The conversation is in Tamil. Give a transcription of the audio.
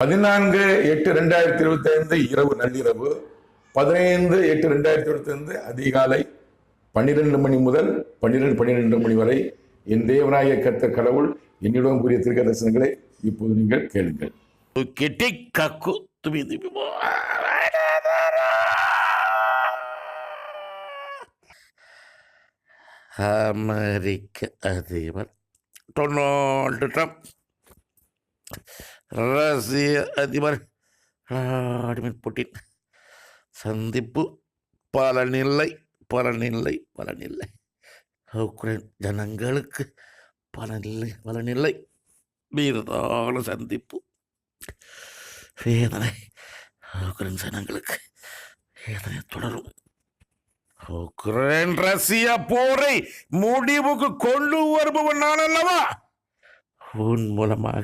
14/8/2025 இரவு நள்ளிரவு, 15/8/2025 அதிகாலை 12 மணி முதல் 12 மணி வரை என் தேவனாய கர்த்தர் கடவுள் என்னிடம் கூறிய தீர்க்க தரிசனங்களை இப்போது நீங்கள் கேளுங்கள். அமெரிக்க அதிபர் டொனால்டு ட்ரம்ப், ரஷ்ய அதிபர் விளாடிமிர் புட்டின் சந்திப்பு பலனில்லை. உக்ரைன் ஜனங்களுக்கு பலனில்லை. மீதான சந்திப்பு வேதனை. உக்ரைன் ஜனங்களுக்கு வேதனை தொடரும். உக்ரைன் ரஷ்யா போரை முடிவுக்கு கொண்டு வருபவன் நான் அல்லவா? உன் மூலமாக